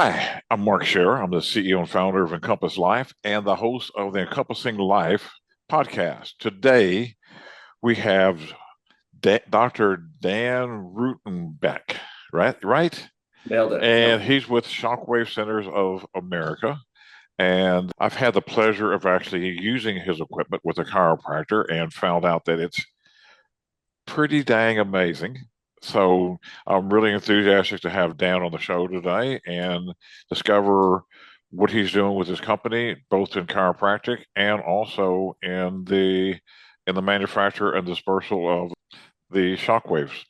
Hi, I'm Mark Scherer. I'm the CEO and founder of Encompass Life and the host of the Encompassing Life podcast. Today, we have Dr. Dan Ruitenbeek, right? Right? Nailed it. And Yep. he's with Shockwave Centers of America. And I've had the pleasure of actually using his equipment with a chiropractor and found out that it's pretty dang amazing. So I'm really enthusiastic to have Dan on the show today and discover what he's doing with his company, both in chiropractic and also in the manufacture and dispersal of the shockwaves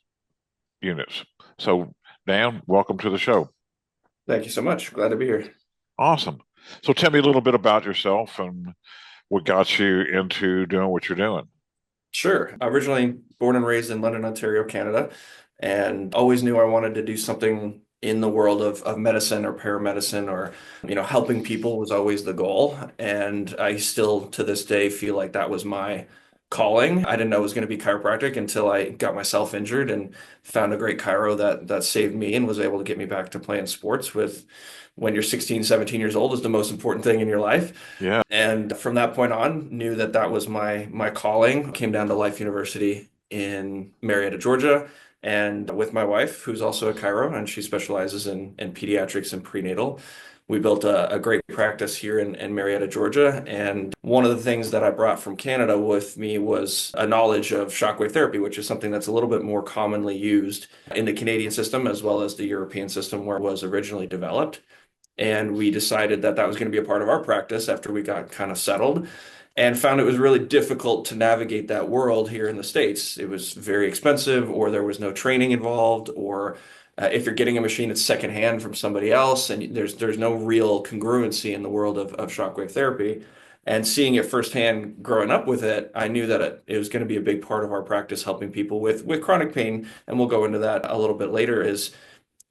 units. So Dan, welcome to the show. Thank you so much. Glad to be here. Awesome. So tell me a little bit about yourself and what got you into doing what you're doing. Sure. Originally born and raised in London, Ontario, Canada, and always knew I wanted to do something in the world of medicine or paramedicine or, helping people was always the goal. And I still to this day feel like that was my calling. I didn't know it was going to be chiropractic until I got myself injured and found a great chiro that saved me and was able to get me back to playing sports with when you're 16, 17 years old is the most important thing in your life. Yeah. And from that point on, knew that that was my calling. Came down to Life University in Marietta, Georgia, and with my wife, who's also a chiro, and she specializes in pediatrics and prenatal. We built a great practice here in Marietta, Georgia. And one of the things that I brought from Canada with me was a knowledge of shockwave therapy, which is something that's a little bit more commonly used in the Canadian system as well as the European system where it was originally developed. And we decided that that was going to be a part of our practice after we got kind of settled and found it was really difficult to navigate that world here in the States. It was very expensive, or there was no training involved, or if you're getting a machine, it's secondhand from somebody else, and there's no real congruency in the world of shockwave therapy. And seeing it firsthand growing up with it, I knew that it was going to be a big part of our practice, helping people with chronic pain. And we'll go into that a little bit later, is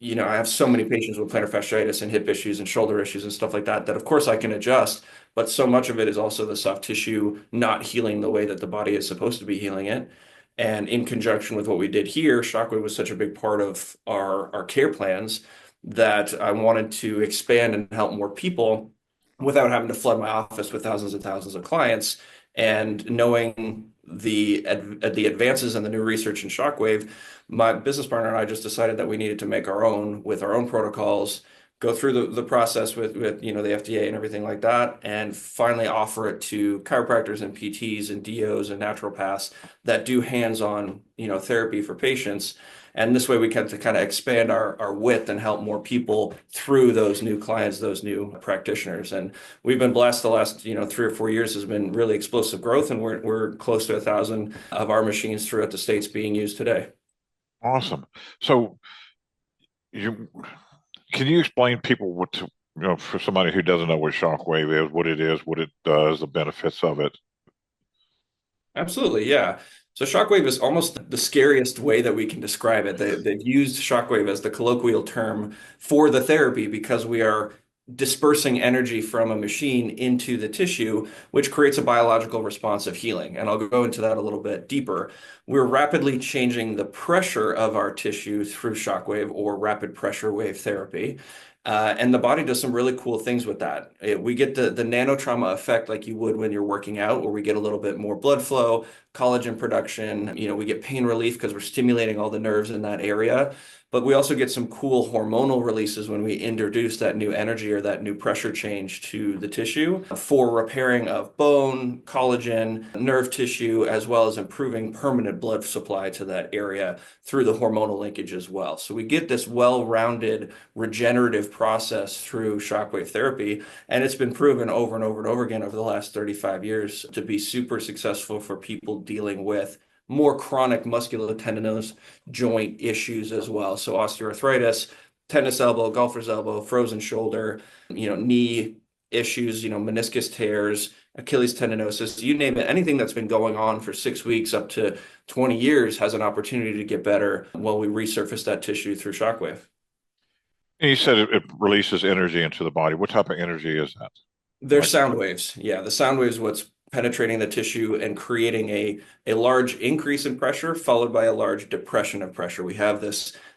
I have so many patients with plantar fasciitis and hip issues and shoulder issues and stuff like that, that of course I can adjust, but so much of it is also the soft tissue not healing the way that the body is supposed to be healing it. And in conjunction with what we did here, Shockwave was such a big part of our care plans that I wanted to expand and help more people without having to flood my office with thousands and thousands of clients. And knowing the advances in the new research in Shockwave, my business partner and I just decided that we needed to make our own with our own protocols, go through the process with the FDA and everything like that, and finally offer it to chiropractors and PTs and DOs and naturopaths that do hands-on therapy for patients. And this way we can to kind of expand our width and help more people through those new clients, those new practitioners. And we've been blessed. The last 3 or 4 years has been really explosive growth, and we're close to 1,000 of our machines throughout the states being used today. Awesome. So you can you explain people for somebody who doesn't know what shockwave is, what it does, the benefits of it? Absolutely, yeah. So shockwave is almost the scariest way that we can describe it. They've used shockwave as the colloquial term for the therapy because we are dispersing energy from a machine into the tissue, which creates a biological response of healing. And I'll go into that a little bit deeper. We're rapidly changing the pressure of our tissue through shockwave or rapid pressure wave therapy. And the body does some really cool things with that. We get the nanotrauma effect like you would when you're working out, where we get a little bit more blood flow, collagen production. We get pain relief because we're stimulating all the nerves in that area. But we also get some cool hormonal releases when we introduce that new energy or that new pressure change to the tissue for repairing of bone, collagen, nerve tissue, as well as improving permanent blood supply to that area through the hormonal linkage as well. So we get this well-rounded regenerative process through shockwave therapy, and it's been proven over and over and over again over the last 35 years to be super successful for people dealing with more chronic musculotendinous joint issues as well. So osteoarthritis, tennis elbow, golfer's elbow, frozen shoulder, knee issues, meniscus tears, Achilles tendinosis, you name it. Anything that's been going on for 6 weeks up to 20 years has an opportunity to get better while we resurface that tissue through shockwave. And you said it releases energy into the body. What type of energy is that? They're Like, sound waves. Yeah, the sound waves what's penetrating the tissue and creating a large increase in pressure followed by a large depression of pressure. We have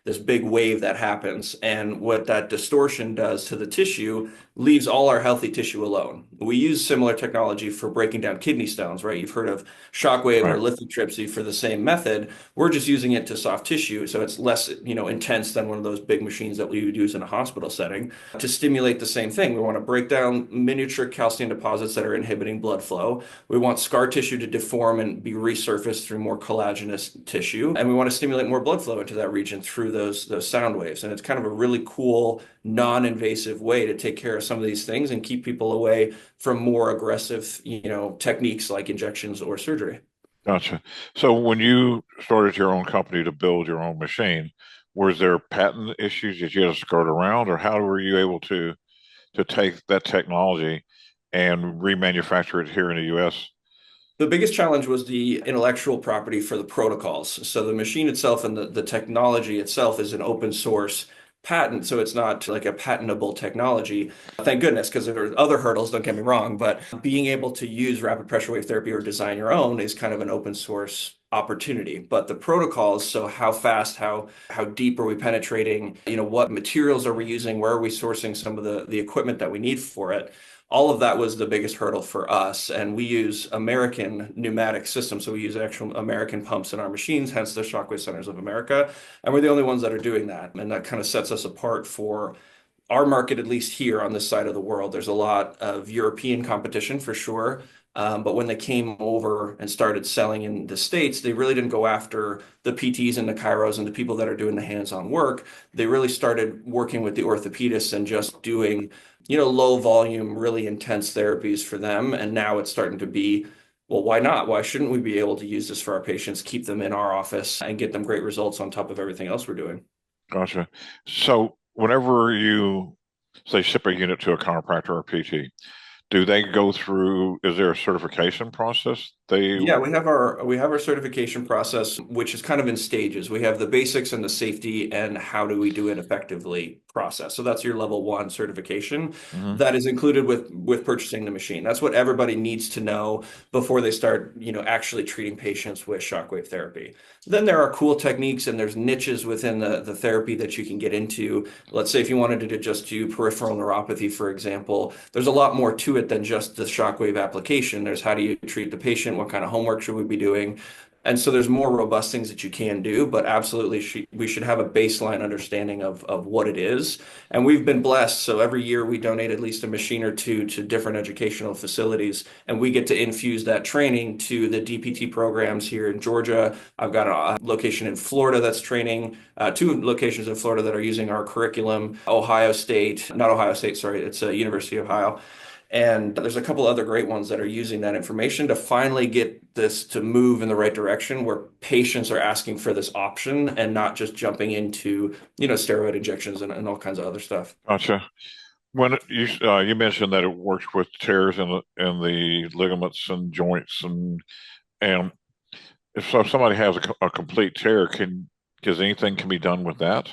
this big wave that happens. And what that distortion does to the tissue leaves all our healthy tissue alone. We use similar technology for breaking down kidney stones, right? You've heard of shockwave or Right. lithotripsy for the same method. We're just using it to soft tissue, so it's less, intense than one of those big machines that we would use in a hospital setting to stimulate the same thing. We want to break down miniature calcium deposits that are inhibiting blood flow. We want scar tissue to deform and be resurfaced through more collagenous tissue, and we want to stimulate more blood flow into that region through those sound waves. And it's kind of a really cool, non-invasive way to take care of some of these things and keep people away from more aggressive, techniques like injections or surgery. Gotcha. So when you started your own company to build your own machine, was there patent issues that you had to skirt around, or how were you able to take that technology and remanufacture it here in the U.S.? The biggest challenge was the intellectual property for the protocols. So the machine itself and the technology itself is an open source patent, so it's not like a patentable technology. Thank goodness, because there are other hurdles, don't get me wrong, but being able to use rapid pressure wave therapy or design your own is kind of an open source opportunity. But the protocols, so how fast, how deep are we penetrating, what materials are we using, where are we sourcing some of the equipment that we need for it? All of that was the biggest hurdle for us. And we use American pneumatic systems. So we use actual American pumps in our machines, hence the Shockwave Centers of America. And we're the only ones that are doing that. And that kind of sets us apart for our market, at least here on this side of the world. There's a lot of European competition for sure. But when they came over and started selling in the States, they really didn't go after the PTs and the chiros and the people that are doing the hands-on work. They really started working with the orthopedists and just doing, low volume, really intense therapies for them. And now it's starting to be, well, why not? Why shouldn't we be able to use this for our patients, keep them in our office, and get them great results on top of everything else we're doing? Gotcha. So whenever you say ship a unit to a chiropractor or PT, do they go through, is there a certification process? Yeah, we have our certification process, which is kind of in stages. We have the basics and the safety and how do we do it effectively process. So that's your level one certification Mhm. that is included with purchasing the machine. That's what everybody needs to know before they start, actually treating patients with shockwave therapy. Then there are cool techniques and there's niches within the therapy that you can get into. Let's say if you wanted to just do peripheral neuropathy, for example, there's a lot more to it than just the shockwave application. There's how do you treat the patient, what kind of homework should we be doing? And so there's more robust things that you can do, but absolutely we should have a baseline understanding of what it is. And we've been blessed. So every year we donate at least a machine or two to different educational facilities, and we get to infuse that training to the DPT programs here in Georgia. I've got a location in Florida that's training, two locations in Florida that are using our curriculum. Ohio State, not Ohio State, sorry, it's a University of Ohio. And there's a couple other great ones that are using that information to finally get this to move in the right direction where patients are asking for this option and not just jumping into, steroid injections and all kinds of other stuff. Gotcha. When you mentioned that it works with tears in the ligaments and joints and if somebody has a complete tear, can anything can be done with that?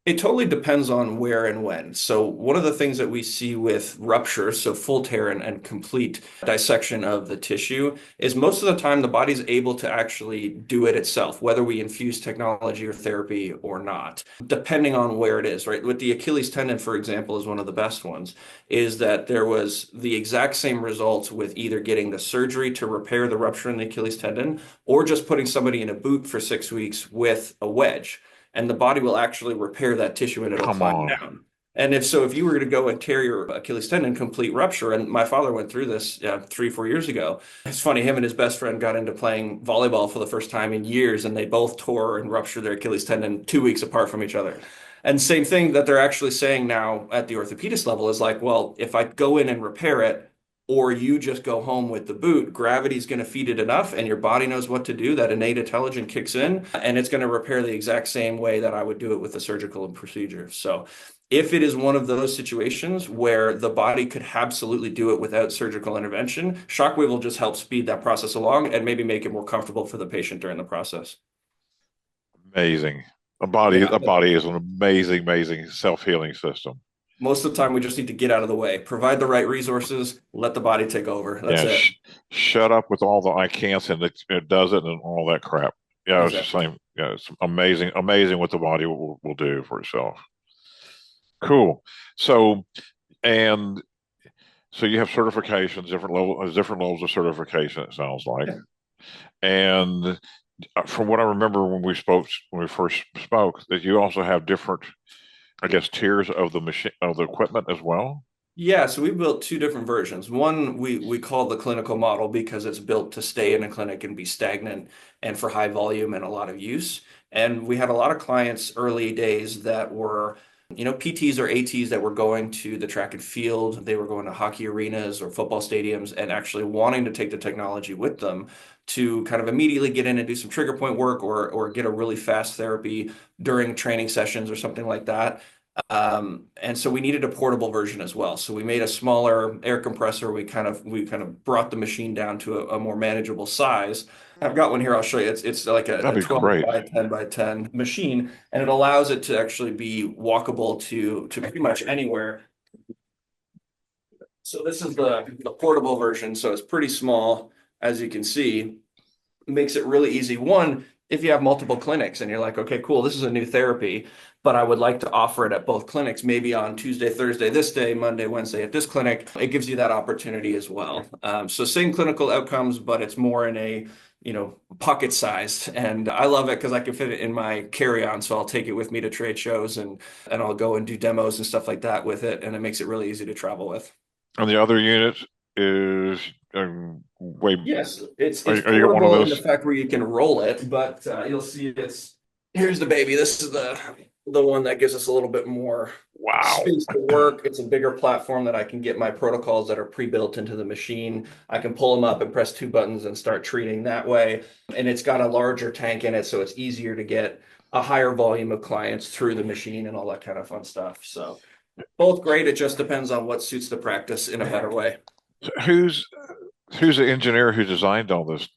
It totally depends on where and when. So one of the things that we see with rupture, so full tear and complete dissection of the tissue, is most of the time the body's able to actually do it itself, whether we infuse technology or therapy or not, depending on where it is, right? With the Achilles tendon, for example, is one of the best ones, is that there was the exact same results with either getting the surgery to repair the rupture in the Achilles tendon or just putting somebody in a boot for 6 weeks with a wedge, and the body will actually repair that tissue and it'll Come climb on. down. And if you were to go and tear your Achilles tendon, complete rupture, and my father went through this 3, 4 years ago. It's funny, him and his best friend got into playing volleyball for the first time in years, and they both tore and ruptured their Achilles tendon 2 weeks apart from each other. And same thing that they're actually saying now at the orthopedist level is like, well, if I go in and repair it, or you just go home with the boot, gravity's going to feed it enough and your body knows what to do. That innate intelligence kicks in and it's going to repair the exact same way that I would do it with a surgical procedure. So if it is one of those situations where the body could absolutely do it without surgical intervention, Shockwave will just help speed that process along and maybe make it more comfortable for the patient during the process. Amazing. Yeah. A body is an amazing, amazing self-healing system. Most of the time, we just need to get out of the way, provide the right resources, let the body take over. That's Yeah, it. shut up with all the I can'ts and it does it and all that crap. Yeah, it's the Exactly. same. Yeah, it's amazing, amazing what the body will do for itself. Cool. So, and so you have certifications, different levels of certification, it sounds like. Yeah. And from what I remember when we first spoke, that you also have different, I guess, tiers of the machine, of the equipment as well. Yeah, so we built two different versions. One we call the clinical model because it's built to stay in a clinic and be stagnant and for high volume and a lot of use. And we had a lot of clients early days that were, PTs or ATs that were going to the track and field. They were going to hockey arenas or football stadiums and actually wanting to take the technology with them to kind of immediately get in and do some trigger point work or get a really fast therapy during training sessions or something like that. And so we needed a portable version as well. So we made a smaller air compressor. We kind of brought the machine down to a more manageable size. I've got one here. I'll show you. It's like That'd a be 12 great. by 10 by 10 machine, and it allows it to actually be walkable to pretty much anywhere. So this is the portable version. So it's pretty small, as you can see, makes it really easy. One, if you have multiple clinics and you're like, okay, cool, this is a new therapy, but I would like to offer it at both clinics, maybe on Tuesday, Thursday, this day, Monday, Wednesday at this clinic, it gives you that opportunity as well. So same clinical outcomes, but it's more in a, pocket sized. And I love it because I can fit it in my carry-on. So I'll take it with me to trade shows and I'll go and do demos and stuff like that with it. And it makes it really easy to travel with. And the other unit is way. Yes, it's Are you got one of portable in the those? fact where you can roll it, but you'll see it's here's the baby. This is the one that gives us a little bit more Wow. space to work. It's a bigger platform that I can get my protocols that are pre-built into the machine. I can pull them up and press two buttons and start treating that way. And it's got a larger tank in it, so it's easier to get a higher volume of clients through the machine and all that kind of fun stuff. So both great. It just depends on what suits the practice in a better way. Who's who's the engineer who designed all this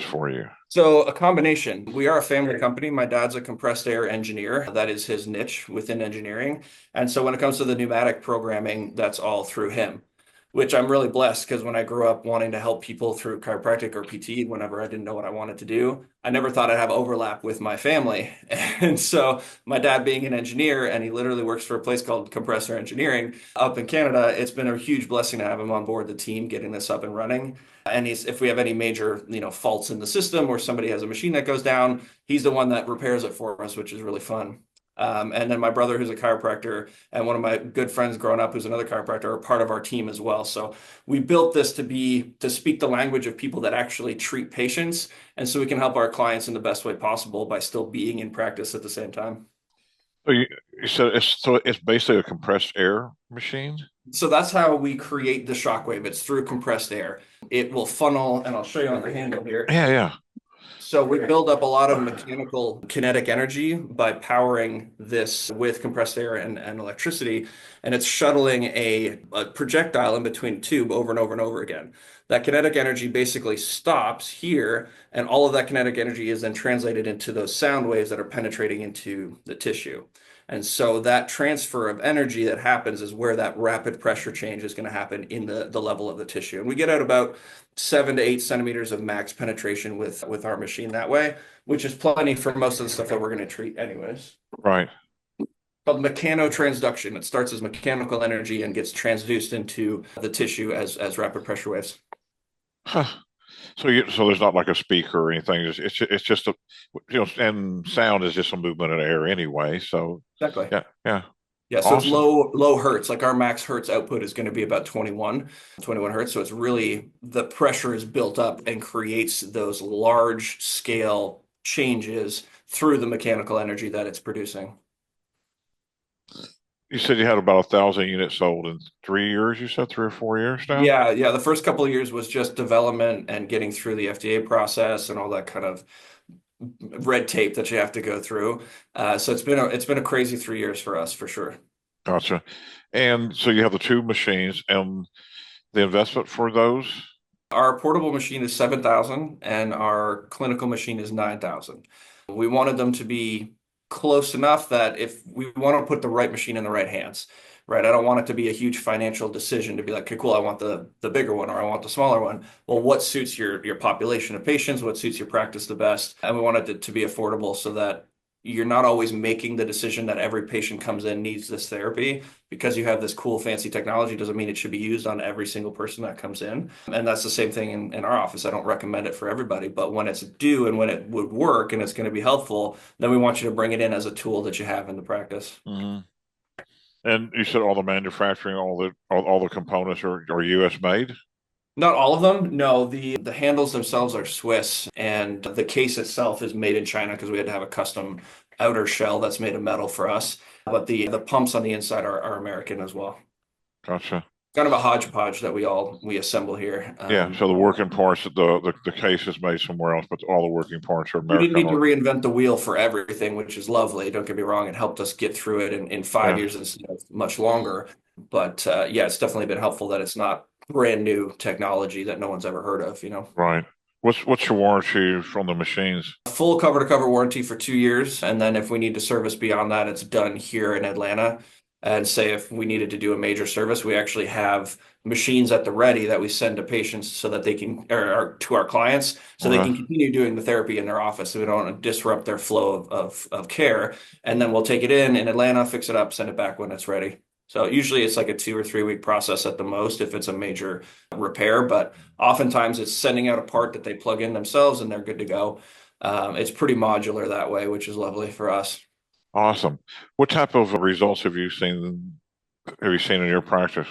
for you? So a combination. We are a family company. My dad's a compressed air engineer. That is his niche within engineering. And so when it comes to the pneumatic programming, that's all through him, which I'm really blessed because when I grew up wanting to help people through chiropractic or PT, whenever I didn't know what I wanted to do, I never thought I'd have overlap with my family. And so my dad being an engineer and he literally works for a place called Compressor Engineering up in Canada, it's been a huge blessing to have him on board the team getting this up and running. And if we have any major, faults in the system or somebody has a machine that goes down, he's the one that repairs it for us, which is really fun. And then my brother, who's a chiropractor, and one of my good friends growing up, who's another chiropractor, are part of our team as well. So we built this to speak the language of people that actually treat patients, and so we can help our clients in the best way possible by still being in practice at the same time. So it's basically a compressed air machine. So that's how we create the shockwave. It's through compressed air. It will funnel, and I'll show you on the handle here. Yeah, yeah. So we build up a lot of mechanical kinetic energy by powering this with compressed air and electricity, and it's shuttling a projectile in between a tube over and over and over again. That kinetic energy basically stops here, and all of that kinetic energy is then translated into those sound waves that are penetrating into the tissue. And so that transfer of energy that happens is where that rapid pressure change is going to happen in the level of the tissue. And we get out about 7 to 8 centimeters of max penetration with our machine that way, which is plenty for most of the stuff that we're going to treat anyways. Right. Called mechanotransduction. It starts as mechanical energy and gets transduced into the tissue as rapid pressure waves. Huh. So there's not like a speaker or anything. It's just a and sound is just a movement of air anyway. So Exactly. yeah, yeah, Yeah, so it's awesome. low hertz. Like our max hertz output is going to be about 21 hertz. So it's really the pressure is built up and creates those large scale changes through the mechanical energy that it's producing. You said you had about 1,000 units sold in 3 years. You said 3 or 4 years now. Yeah. The first couple of years was just development and getting through the FDA process and all that kind of red tape that you have to go through. So it's been a crazy 3 years for us for sure. Gotcha. And so you have the two machines and the investment for those. Our portable machine is 7,000 and our clinical machine is 9,000. We wanted them to be close enough that if we want to put the right machine in the right hands, right? I don't want it to be a huge financial decision to be like, okay, cool, I want the bigger one or I want the smaller one. Well, what suits your population of patients? What suits your practice the best? And we want it to be affordable so that you're not always making the decision that every patient comes in needs this therapy. Because you have this cool fancy technology doesn't mean it should be used on every single person that comes in. And that's the same thing in our office. I don't recommend it for everybody, but when it's due and when it would work and it's going to be helpful, then we want you to bring it in as a tool that you have in the practice. Hmm. And you said all the manufacturing, all the components are U.S. made? Not all of them. No, the handles themselves are Swiss, and the case itself is made in China because we had to have a custom outer shell that's made of metal for us. But the pumps on the inside are American as well. Gotcha. Kind of a hodgepodge that we assemble here. Yeah. So the working parts, the case is made somewhere else, but all the working parts are We didn't American. need to reinvent the wheel for everything, which is lovely. Don't get me wrong; it helped us get through it in 5 years Yeah. instead of much longer. But yeah, it's definitely been helpful that it's not brand new technology that no one's ever heard of, you know. Right. What's your warranty from the machines? Full cover to cover warranty for 2 years. And then if we need to service beyond that, it's done here in Atlanta. And say if we needed to do a major service, we actually have machines at the ready that we send to patients so that they can, or to our clients, so they Okay. can continue doing the therapy in their office. So we don't want to disrupt their flow of care. And then we'll take it in Atlanta, fix it up, send it back when it's ready. So usually it's like a 2 or 3 week process at the most if it's a major repair, but oftentimes it's sending out a part that they plug in themselves and they're good to go. It's pretty modular that way, which is lovely for us. Awesome. What type of results have you seen in your practice?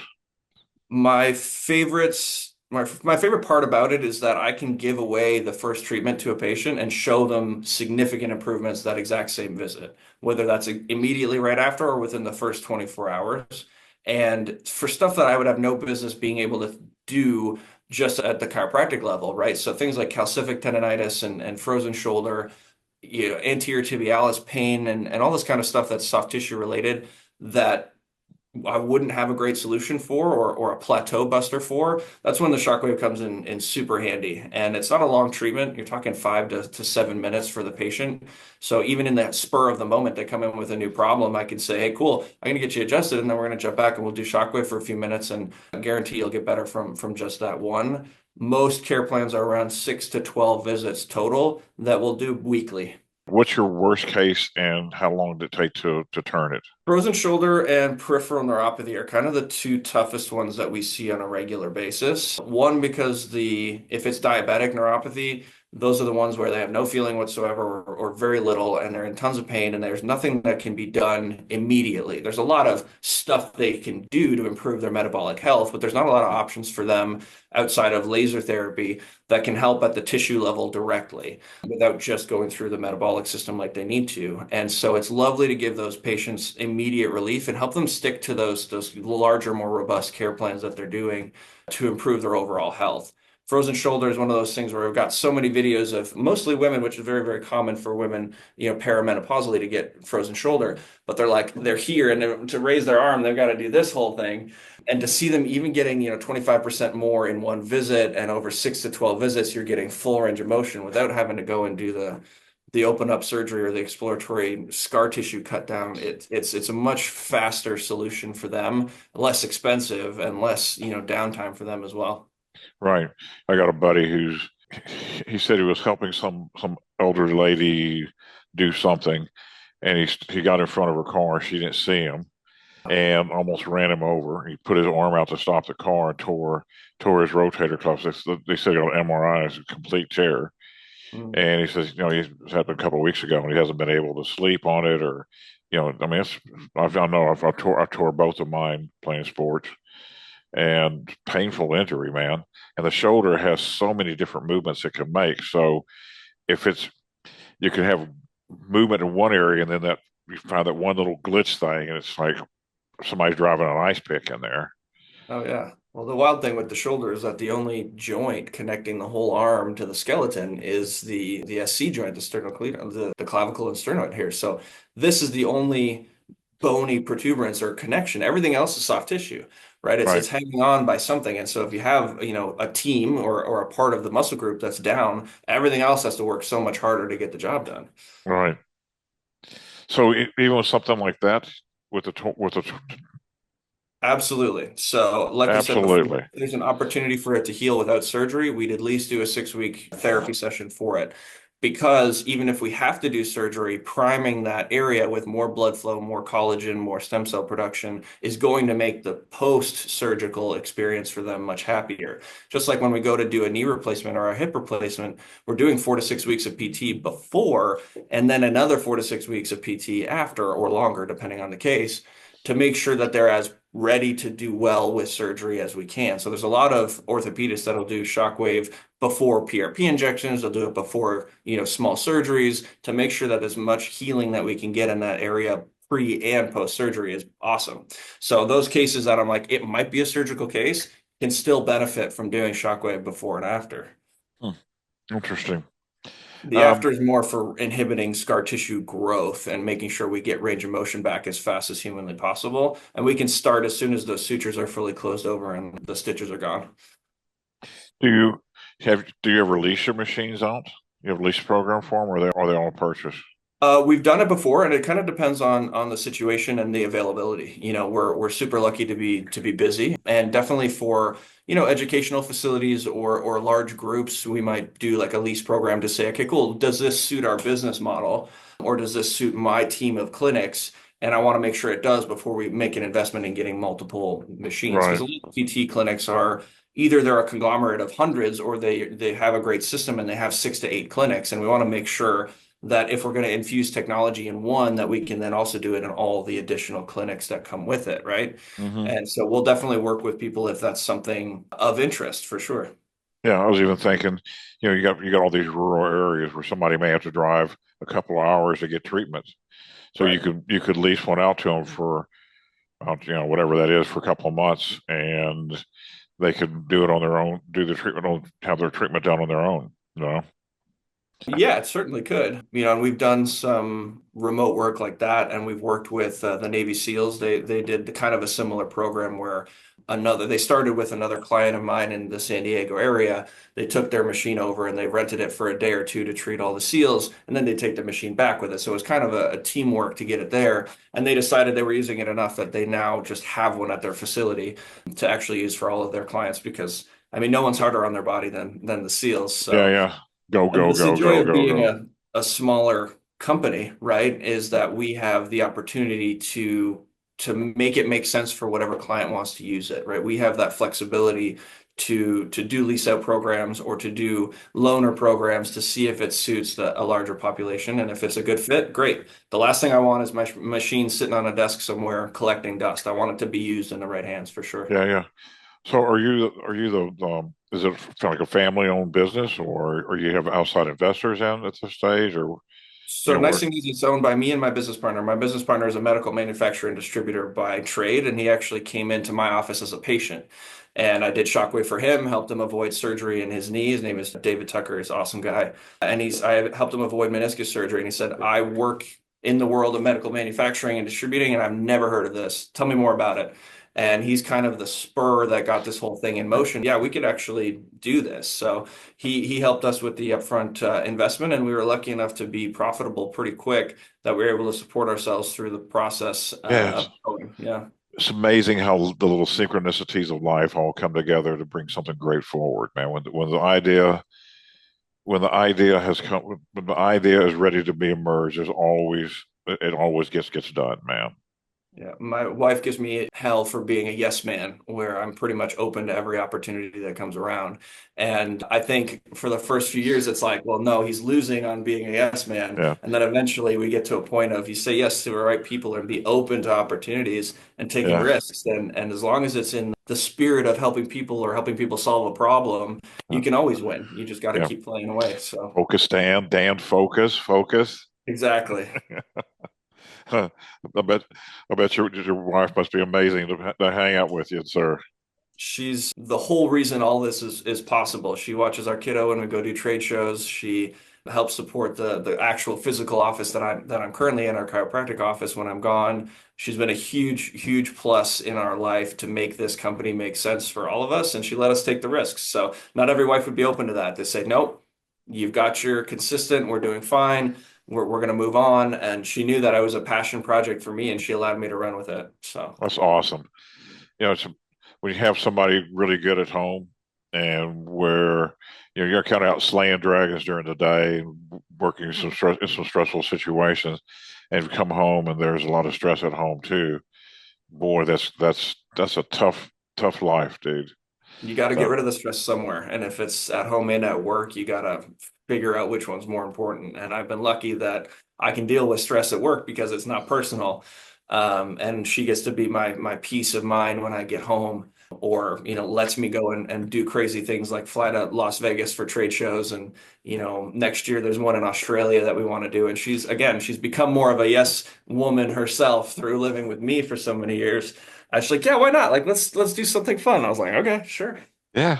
My favorite part about it is that I can give away the first treatment to a patient and show them significant improvements that exact same visit, whether that's immediately right after or within the first 24 hours. And for stuff that I would have no business being able to do just at the chiropractic level, right? So things like calcific tendonitis and frozen shoulder, anterior tibialis pain and all this kind of stuff that's soft tissue related that I wouldn't have a great solution for or a plateau buster for. That's when the shockwave comes in super handy. And it's not a long treatment. You're talking 5 to 7 minutes for the patient. So even in that spur of the moment, they come in with a new problem. I can say, hey, cool, I'm going to get you adjusted. And then we're going to jump back and we'll do shockwave for a few minutes and I guarantee you'll get better from just that one. Most care plans are around 6 to 12 visits total that we'll do weekly. What's your worst case and how long did it take to turn it? Frozen shoulder and peripheral neuropathy are kind of the two toughest ones that we see on a regular basis. One, because if it's diabetic neuropathy, those are the ones where they have no feeling whatsoever or very little, and they're in tons of pain, and there's nothing that can be done immediately. There's a lot of stuff they can do to improve their metabolic health, but there's not a lot of options for them outside of laser therapy that can help at the tissue level directly without just going through the metabolic system like they need to. And so it's lovely to give those patients immediate relief and help them stick to those larger, more robust care plans that they're doing to improve their overall health. Frozen shoulder is one of those things where we've got so many videos of mostly women, which is very, very common for women, perimenopausally to get frozen shoulder. But they're here and to raise their arm, they've got to do this whole thing. And to see them even getting, 25% more in one visit and over 6 to 12 visits, you're getting full range of motion without having to go and do the open up surgery or the exploratory scar tissue cut down. It's a much faster solution for them, less expensive and less, downtime for them as well. Right. I got a buddy he said he was helping some elder lady do something, and he got in front of her car. She didn't see him and almost ran him over. He put his arm out to stop the car and tore his rotator cuff. They said on MRI is a complete tear. Mm. And he says, he's happened a couple of weeks ago, and he hasn't been able to sleep on it, or, I mean, I know I tore both of mine playing sports, and painful injury, man. And the shoulder has so many different movements it can make. So if you can have movement in one area, and then you find that one little glitch thing, and it's like somebody's driving an ice pick in there. Oh yeah. Well, the wild thing with the shoulder is that the only joint connecting the whole arm to the skeleton is the SC joint, the sternocleidomastoid, the clavicle and sternoid here. So this is the only bony protuberance or connection. Everything else is soft tissue, right? It's Right, it's hanging on by something. And so if you have, a team or a part of the muscle group that's down, everything else has to work so much harder to get the job done. right. So even with something like that, with the Absolutely. So, like we said before, Absolutely. if there's an opportunity for it to heal without surgery, we'd at least do a 6 week therapy session for it. Because even if we have to do surgery, priming that area with more blood flow, more collagen, more stem cell production is going to make the post-surgical experience for them much happier. Just like when we go to do a knee replacement or a hip replacement, we're doing 4 to 6 weeks of PT before, and then another 4 to 6 weeks of PT after or longer, depending on the case, to make sure that they're as ready to do well with surgery as we can. So there's a lot of orthopedists that'll do shockwave before PRP injections. They'll do it before, small surgeries to make sure that as much healing that we can get in that area pre and post surgery is awesome. So those cases that I'm like, it might be a surgical case, can still benefit from doing shockwave before and after. Hmm. Interesting. The Um, after is more for inhibiting scar tissue growth and making sure we get range of motion back as fast as humanly possible. And we can start as soon as those sutures are fully closed over and the stitches are gone. do you ever lease your machines out? You have a lease program for them, or are they all purchase? We've done it before, and it kind of depends on the situation and the availability. We're super lucky to be busy, and definitely for educational facilities or large groups, we might do like a lease program to say, okay, cool, does this suit our business model, or does this suit my team of clinics? And I want to make sure it does before we make an investment in getting multiple machines, because Right. a lot of PT clinics are either they're a conglomerate of hundreds, or they have a great system and they have 6 to 8 clinics, and we want to make sure that if we're going to infuse technology in one, that we can then also do it in all the additional clinics that come with it, right? Hmm. And so we'll definitely work with people if that's something of interest for sure. Yeah, I was even thinking, you got all these rural areas where somebody may have to drive a couple of hours to get treatment. So you Right. could lease one out to them for, whatever that is, for a couple of months, and they could do it on their own, have their treatment done on their own. You know? Yeah, it certainly could. And we've done some remote work like that, and we've worked with the Navy SEALs. They did the kind of a similar program where they started with another client of mine in the San Diego area. They took their machine over and they rented it for a day or two to treat all the SEALs, and then they take the machine back with it. So it was kind of a teamwork to get it there. And they decided they were using it enough that they now just have one at their facility to actually use for all of their clients because I mean, no one's harder on their body than the SEALs. Yeah, So yeah. Go, and go, that's the go, joy go, of go, being go. a smaller company, right? Is that we have the opportunity to make it make sense for whatever client wants to use it, right? We have that flexibility to do lease out programs or to do loaner programs to see if it suits a larger population. And if it's a good fit, great. The last thing I want is my machine sitting on a desk somewhere collecting dust. I want it to be used in the right hands for sure. Yeah, yeah. So are you is it like a family-owned business, or you have outside investors in at this stage, or So nice where? thing is it's owned by me and my business partner. My business partner is a medical manufacturer and distributor by trade, and he actually came into my office as a patient. And I did Shockwave for him, helped him avoid surgery in his knee. His name is David Tucker. He's an awesome guy. And I helped him avoid meniscus surgery. And he said, I work in the world of medical manufacturing and distributing, and I've never heard of this. Tell me more about it. And he's kind of the spur that got this whole thing in motion. Yeah, we could actually do this. So he helped us with the upfront investment, and we were lucky enough to be profitable pretty quick that we were able to support ourselves through the process Yeah, of growing. Yeah. it's amazing how the little synchronicities of life all come together to bring something great forward, man. When the idea has come, when the idea is ready to be emerged, it always gets done, man. Yeah, my wife gives me hell for being a yes man, where I'm pretty much open to every opportunity that comes around. And I think for the first few years, it's like, well, no, he's losing on being a yes man. Yeah, And then eventually we get to a point of you say yes to the right people and be open to opportunities and taking yeah, risks. And as long as it's in the spirit of helping people or helping people solve a problem, yeah. you can always win. You just got to Yeah. keep playing away. So Focus, Dan, focus. exactly. I bet, I bet your wife must be amazing to hang out with you, sir. She's the whole reason all this is possible. She watches our kiddo when we go do trade shows. She helps support the actual physical office that I'm currently in, our chiropractic office when I'm gone. She's been a huge plus in our life to make this company make sense for all of us, and she let us take the risks. So not every wife would be open to that. They say, nope, you've got your consistent, we're doing fine, we're gonna move on. And she knew that I was a passion project for me, and she allowed me to run with it. So That's awesome. it's when you have somebody really good at home and where you're kind of out slaying dragons during the day and working in some stressful situations, and you come home and there's a lot of stress at home too. Boy, that's a tough life, dude. You got to get So rid of the stress somewhere. And if it's at home and at work, you got to figure out which one's more important. And I've been lucky that I can deal with stress at work because it's not personal. And she gets to be my peace of mind when I get home, or, lets me go and do crazy things like fly to Las Vegas for trade shows. And, next year there's one in Australia that we want to do. And she's become more of a yes woman herself through living with me for so many years. I was like, yeah, why not? Like, let's do something fun. I was like, okay, sure. yeah,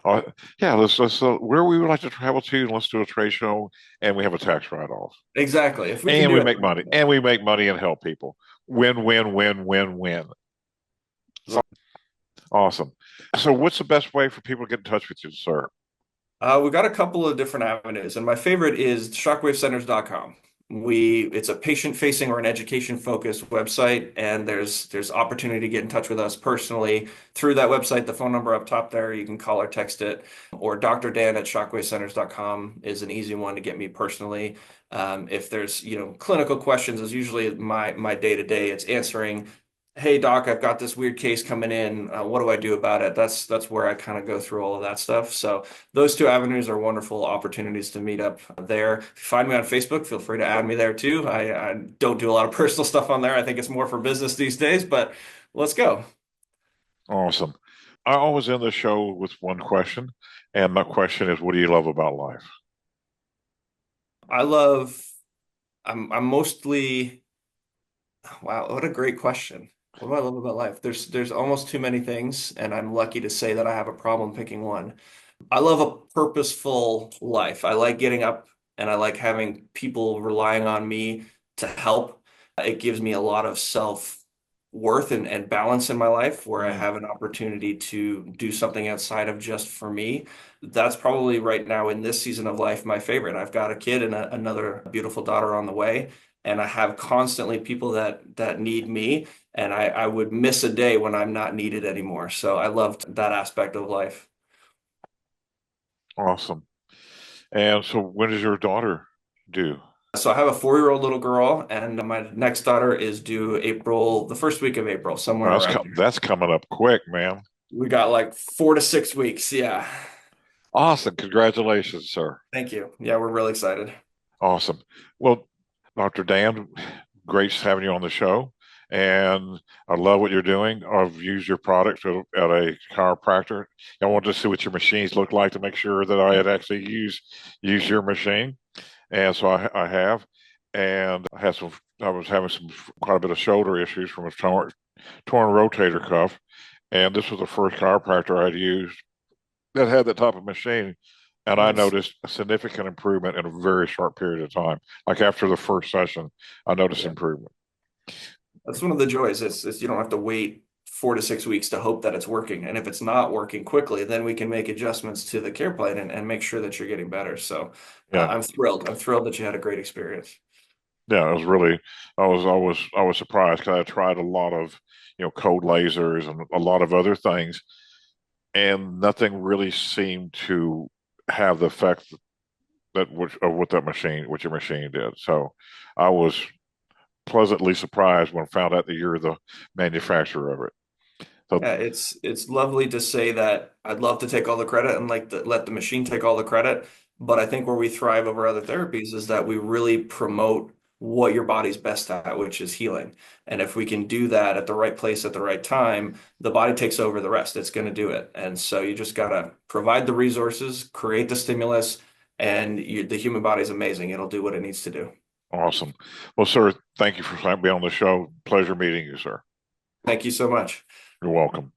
uh, yeah. Let's where we would like to travel to, and let's do a trade show, and we have a tax write-off, Exactly. If we can and do we it. make money, and help people. Win, win, win, win, win. Awesome. So, what's the best way for people to get in touch with you, sir? We've got a couple of different avenues, and my favorite is shockwavecenters.com. It's a patient-facing or an education-focused website, and there's opportunity to get in touch with us personally through that website. The phone number up top there, you can call or text it, or Dr. Dan at shockwavecenters.com is an easy one to get me personally. If there's, clinical questions is usually my day-to-day. It's answering, hey doc, I've got this weird case coming in. What do I do about it? That's where I kind of go through all of that stuff. So those two avenues are wonderful opportunities to meet up there. If you find me on Facebook, feel free to add me there too. I don't do a lot of personal stuff on there. I think it's more for business these days, but let's go. Awesome. I always end the show with one question, and my question is, what do you love about life? I love, I'm mostly, wow, what a great question. What do I love about life? There's almost too many things, and I'm lucky to say that I have a problem picking one. I love a purposeful life. I like getting up and I like having people relying on me to help. It gives me a lot of self-worth and balance in my life where I Mm, have an opportunity to do something outside of just for me. That's probably right now in this season of life my favorite. I've got a kid and another beautiful daughter on the way, and I have constantly people that need me, and I would miss a day when I'm not needed anymore. So I loved that aspect of life. awesome. And so, when is your daughter due? So I have a 4-year-old little girl, and my next daughter is due April, the first week of April, somewhere Well, around there. that's coming up quick, man. We got like 4 to 6 weeks. Yeah. Awesome. Congratulations, sir. Thank you. Yeah, we're really excited. Awesome. Well, Dr. Dan, great having you on the show. And I love what you're doing. I've used your product at a chiropractor. I wanted to see what your machines look like to make sure that I had actually used your machine. And so I have. And I was having quite a bit of shoulder issues from a torn rotator cuff. And this was the first chiropractor I'd used that had that type of machine. And I Nice. noticed a significant improvement in a very short period of time. Like after the first session, I noticed Yeah. improvement. That's one of the joys is you don't have to wait 4 to 6 weeks to hope that it's working. And if it's not working quickly, then we can make adjustments to the care plan and make sure that you're getting better. So Yeah. I'm thrilled. I'm thrilled that you had a great experience. Yeah. It was really, I was surprised because I tried a lot of, cold lasers and a lot of other things, and nothing really seemed to have the effect of what what your machine did. So I was pleasantly surprised when I found out that you're the manufacturer of it. So Yeah, it's lovely to say that. I'd love to take all the credit and let the machine take all the credit. But I think where we thrive over other therapies is that we really promote what your body's best at, which is healing. And if we can do that at the right place at the right time, the body takes over the rest. It's going to do it. And so you just got to provide the resources, create the stimulus, and the human body is amazing. It'll do what it needs to do. awesome. Well, sir, thank you for being on the show. Pleasure meeting you, sir. Thank you so much. You're welcome.